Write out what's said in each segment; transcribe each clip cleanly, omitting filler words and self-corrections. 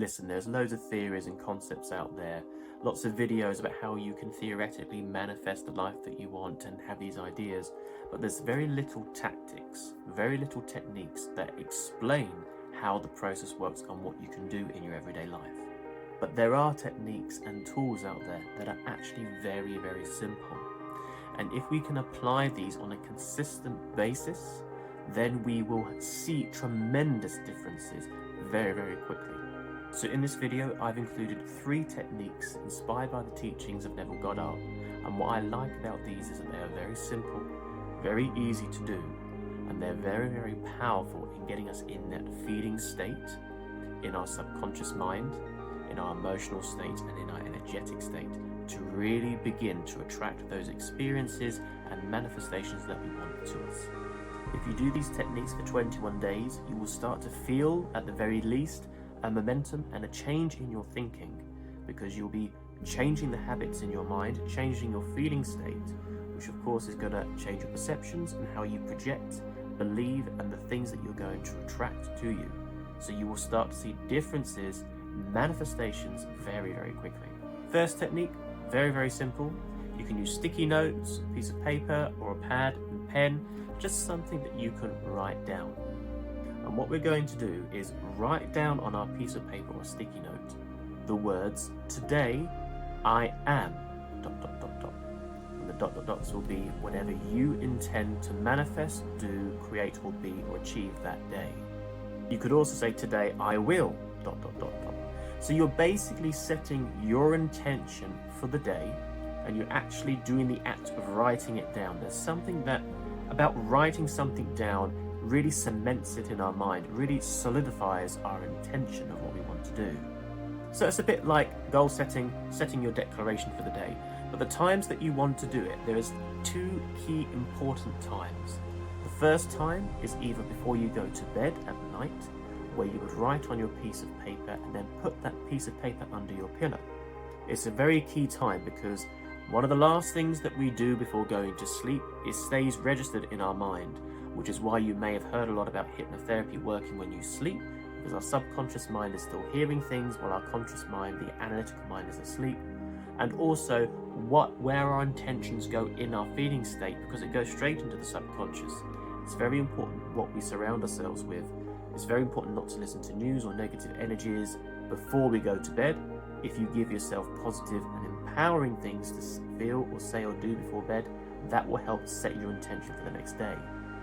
Listen, there's loads of theories and concepts out there, lots of videos about how you can theoretically manifest the life that you want and have these ideas, but there's very little tactics, very little techniques that explain how the process works and what you can do in your everyday life. But there are techniques and tools out there that are actually very, very simple. And if we can apply these on a consistent basis, then we will see tremendous differences very, very quickly. So in this video, I've included 3 techniques inspired by the teachings of Neville Goddard. And what I like about these is that they are very simple, very easy to do, and they're very, very powerful in getting us in that feeding state, in our subconscious mind, in our emotional state, and in our energetic state, to really begin to attract those experiences and manifestations that we want to us. If you do these techniques for 21 days, you will start to feel, at the very least, a momentum and a change in your thinking, because you'll be changing the habits in your mind, changing your feeling state, which of course is going to change your perceptions and how you project, believe, and the things that you're going to attract to you. So you will start to see differences, manifestations very, very quickly. First technique, very, very simple. You can use sticky notes, a piece of paper, or a pad and pen, just something that you can write down. And what we're going to do is write down on our piece of paper or sticky note the words, "Today I am ... And the ... will be whatever you intend to manifest, do, create, or be, or achieve that day. You could also say, "Today I will ... So you're basically setting your intention for the day, and you're actually doing the act of writing it down. There's something that about writing something down really cements it in our mind, really solidifies our intention of what we want to do. So it's a bit like goal setting, setting your declaration for the day. But the times that you want to do it, there is 2 key important times. The first time is either before you go to bed at night, where you would write on your piece of paper and then put that piece of paper under your pillow. It's a very key time because one of the last things that we do before going to sleep is stays registered in our mind, which is why you may have heard a lot about hypnotherapy working when you sleep, because our subconscious mind is still hearing things while our conscious mind, the analytical mind, is asleep. And also where our intentions go in our feeling state, because it goes straight into the subconscious. It's very important what we surround ourselves with. It's very important not to listen to news or negative energies before we go to bed. If you give yourself positive and empowering things to feel or say or do before bed, that will help set your intention for the next day.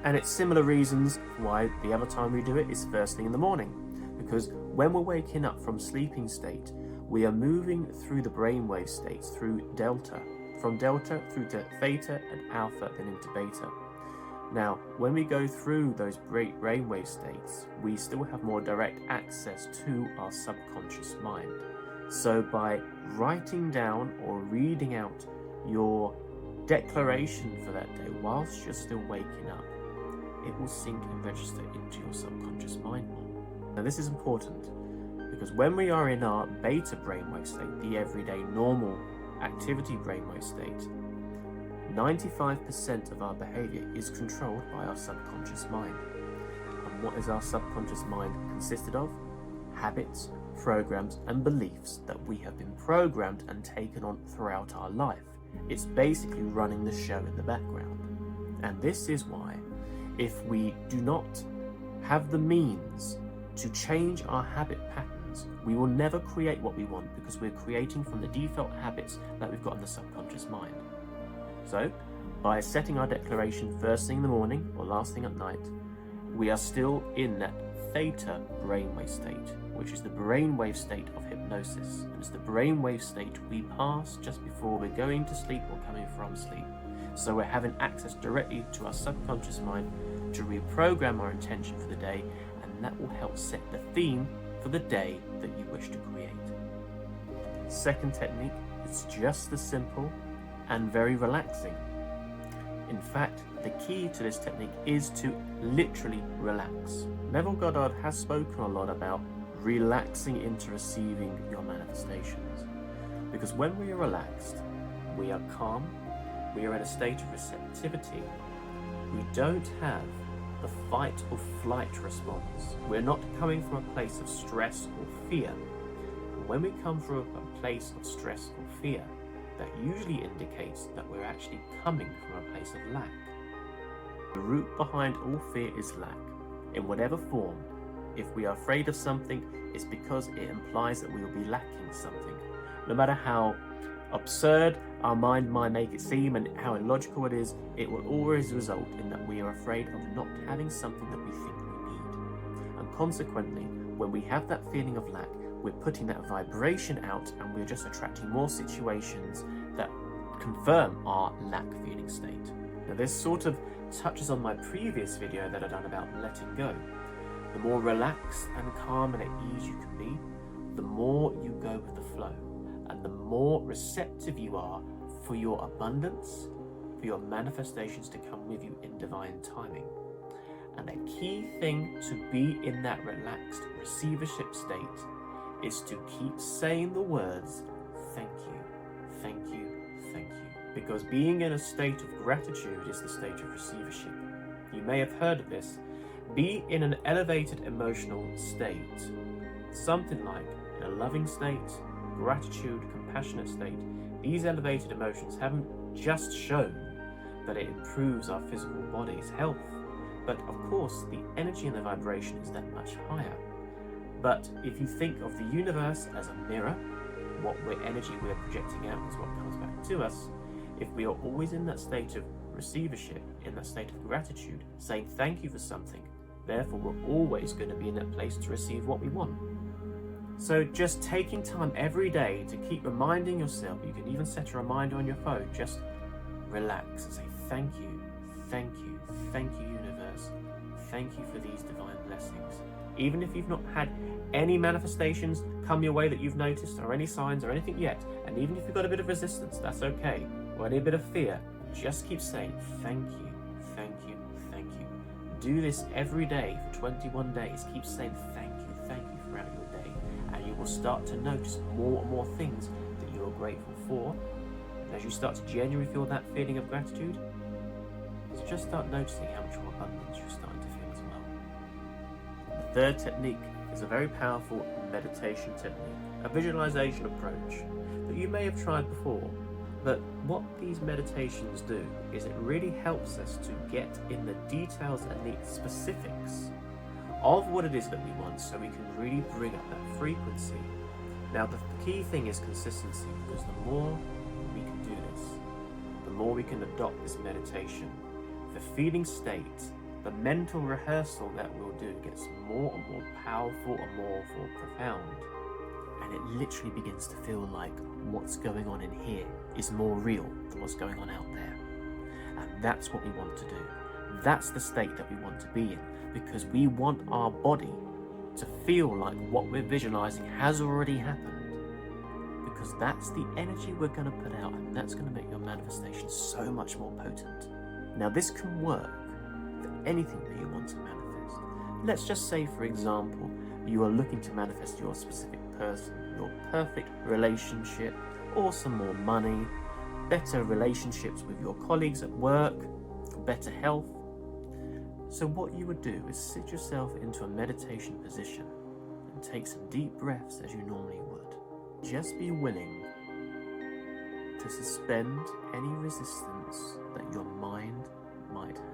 And it's similar reasons why the other time we do it is first thing in the morning. Because when we're waking up from sleeping state, we are moving through the brainwave states, through delta, from delta through to theta and alpha, then into beta. Now, when we go through those brainwave states, we still have more direct access to our subconscious mind. So by writing down or reading out your declaration for that day whilst you're still waking up, it will sink and register into your subconscious mind more. Now this is important because when we are in our beta brainwave state, the everyday normal activity brainwave state, 95% of our behavior is controlled by our subconscious mind. And what is our subconscious mind consisted of? Habits, programs, and beliefs that we have been programmed and taken on throughout our life. It's basically running the show in the background. And this is why, if we do not have the means to change our habit patterns, we will never create what we want, because we're creating from the default habits that we've got in the subconscious mind. So, by setting our declaration first thing in the morning or last thing at night, we are still in that theta brainwave state, which is the brainwave state of hypnosis. And it's the brainwave state we pass just before we're going to sleep or coming from sleep. So we're having access directly to our subconscious mind to reprogram our intention for the day, and that will help set the theme for the day that you wish to create. Second technique is just as simple and very relaxing. In fact, the key to this technique is to literally relax. Neville Goddard has spoken a lot about relaxing into receiving your manifestations. Because when we are relaxed, we are calm, we are in a state of receptivity, we don't have the fight or flight response. We're not coming from a place of stress or fear. And when we come from a place of stress or fear, that usually indicates that we're actually coming from a place of lack. The root behind all fear is lack, in whatever form. If we are afraid of something, it's because it implies that we will be lacking something. No matter how absurd our mind might make it seem and how illogical it is, it will always result in that we are afraid of not having something that we think we need. And consequently, when we have that feeling of lack, we're putting that vibration out and we're just attracting more situations that confirm our lack feeling state. Now this sort of touches on my previous video that I've done about letting go. The more relaxed and calm and at ease you can be, the more you go with the flow, and the more receptive you are for your abundance, for your manifestations to come with you in divine timing. And a key thing to be in that relaxed receivership state is to keep saying the words, thank you, thank you, thank you. Because being in a state of gratitude is the state of receivership. You may have heard of this. Be in an elevated emotional state, something like in a loving state, gratitude, compassionate state. These elevated emotions haven't just shown that it improves our physical body's health, but of course the energy and the vibration is that much higher. But if you think of the universe as a mirror, what energy we're projecting out is what comes back to us. If we are always in that state of receivership, in that state of gratitude, saying thank you for something, therefore we're always going to be in that place to receive what we want. So just taking time every day to keep reminding yourself, you can even set a reminder on your phone, just relax and say thank you, thank you, thank you universe, thank you for these divine blessings. Even if you've not had any manifestations come your way that you've noticed, or any signs or anything yet, and even if you've got a bit of resistance, that's okay, or any bit of fear, just keep saying thank you, thank you, thank you. Do this every day for 21 days. Keep saying thank you throughout your day, and you will start to notice more and more things that you are grateful for. And as you start to genuinely feel that feeling of gratitude, so just start noticing how much more abundance you're starting to feel as well. The third technique is a very powerful meditation technique, a visualization approach that you may have tried before. But what these meditations do is it really helps us to get in the details and the specifics of what it is that we want, so we can really bring up that frequency. Now the key thing is consistency, because the more we can do this, the more we can adopt this meditation. The feeling state, the mental rehearsal that we'll do gets more and more powerful and more profound. And it literally begins to feel like what's going on in here is more real than what's going on out there. And that's what we want to do. That's the state that we want to be in, because we want our body to feel like what we're visualizing has already happened. Because that's the energy we're going to put out, and that's going to make your manifestation so much more potent. Now this can work for anything that you want to manifest. Let's just say, for example, you are looking to manifest your specific person, your perfect relationship, or some more money, better relationships with your colleagues at work, better health. So what you would do is sit yourself into a meditation position and take some deep breaths as you normally would. Just be willing to suspend any resistance that your mind might have.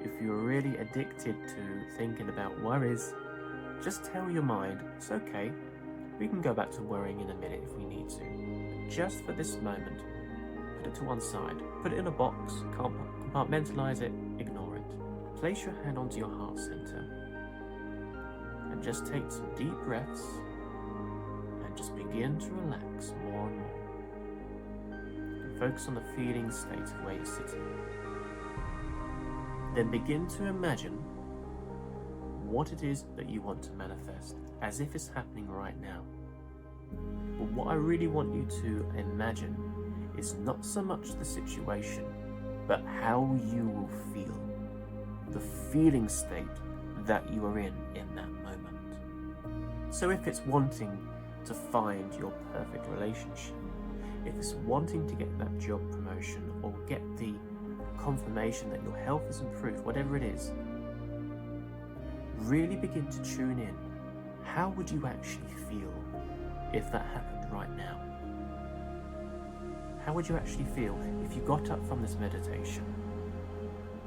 If you're really addicted to thinking about worries, just tell your mind, it's okay, we can go back to worrying in a minute if we need to. But just for this moment, put it to one side. Put it in a box, compartmentalize it, ignore it. Place your hand onto your heart center and just take some deep breaths and just begin to relax more and more. And focus on the feeling state of where you're sitting. Then begin to imagine what it is that you want to manifest, as if it's happening right now. But what I really want you to imagine is not so much the situation, but how you will feel. The feeling state that you are in that moment. So if it's wanting to find your perfect relationship, if it's wanting to get that job promotion, or get the confirmation that your health is improved, whatever it is, really begin to tune in how would you actually feel if that happened right now? How would you actually feel if you got up from this meditation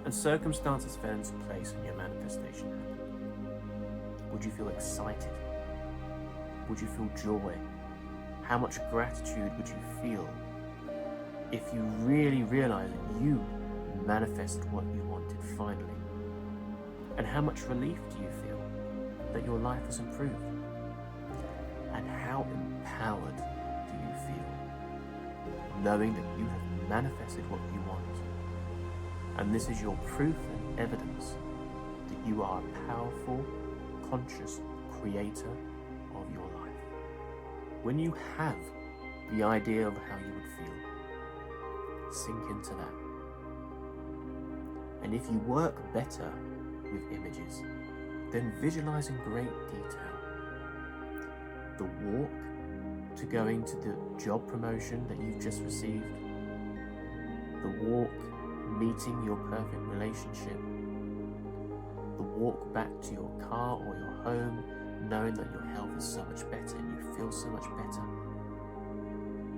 and circumstances fell into place and your manifestation happened? Would you feel excited? Would you feel joy? How much gratitude would you feel if you really realized that you manifested what you wanted finally? And how much relief do you feel that your life has improved? And how empowered do you feel knowing that you have manifested what you want? And this is your proof and evidence that you are a powerful, conscious creator of your life. When you have the idea of how you would feel, sink into that. And if you work better with images, then visualize in great detail the walk to going to the job promotion that you've just received, the walk meeting your perfect relationship, the walk back to your car or your home knowing that your health is so much better and you feel so much better,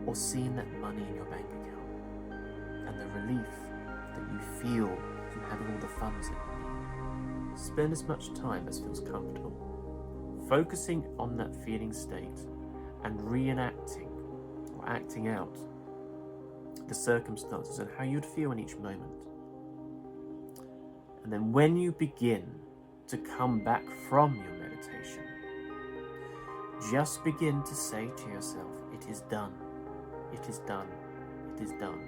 or seeing that money in your bank account and the relief that you feel from having all the funds that you need. Spend as much time as feels comfortable, focusing on that feeling state and reenacting or acting out the circumstances and how you'd feel in each moment. And then when you begin to come back from your meditation, just begin to say to yourself, it is done, it is done, it is done.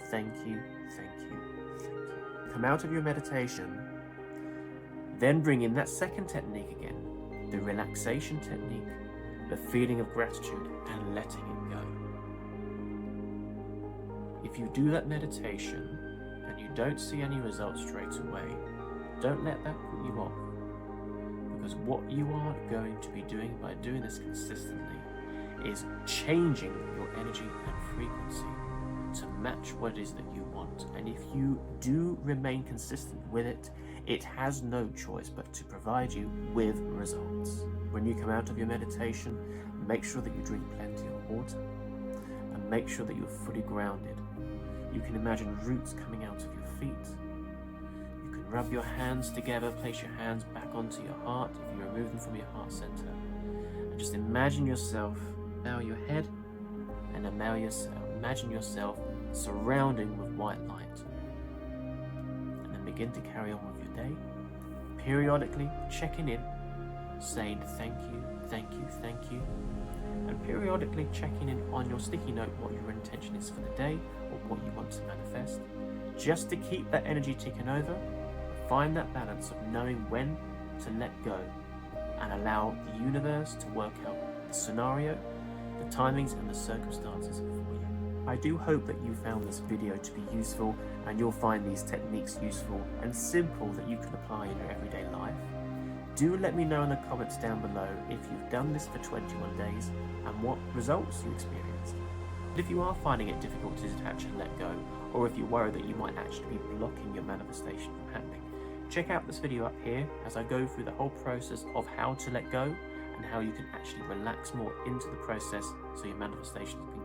Thank you, thank you, thank you. Come out of your meditation, then bring in that second technique again, the relaxation technique, the feeling of gratitude and letting it go. If you do that meditation and you don't see any results straight away, don't let that put you off. Because what you are going to be doing by doing this consistently is changing your energy and frequency to match what it is that you want. And if you do remain consistent with it, it has no choice but to provide you with results. When you come out of your meditation, make sure that you drink plenty of water and make sure that you're fully grounded. You can imagine roots coming out of your feet. You can rub your hands together, place your hands back onto your heart if you remove them from your heart center. And just imagine yourself, bow your head, and imagine yourself surrounding with white light. And then begin to carry on with your day, periodically checking in, saying thank you, thank you, thank you, and periodically checking in on your sticky note what your intention is for the day or what you want to manifest, just to keep that energy ticking over. Find that balance of knowing when to let go and allow the universe to work out the scenario, the timings and the circumstances for you. I do hope that you found this video to be useful and you'll find these techniques useful and simple that you can apply in your everyday life. Do let me know in the comments down below if you've done this for 21 days and what results you experienced. If you are finding it difficult to detach and let go, or if you worry that you might actually be blocking your manifestation from happening, check out this video up here as I go through the whole process of how to let go and how you can actually relax more into the process so your manifestations can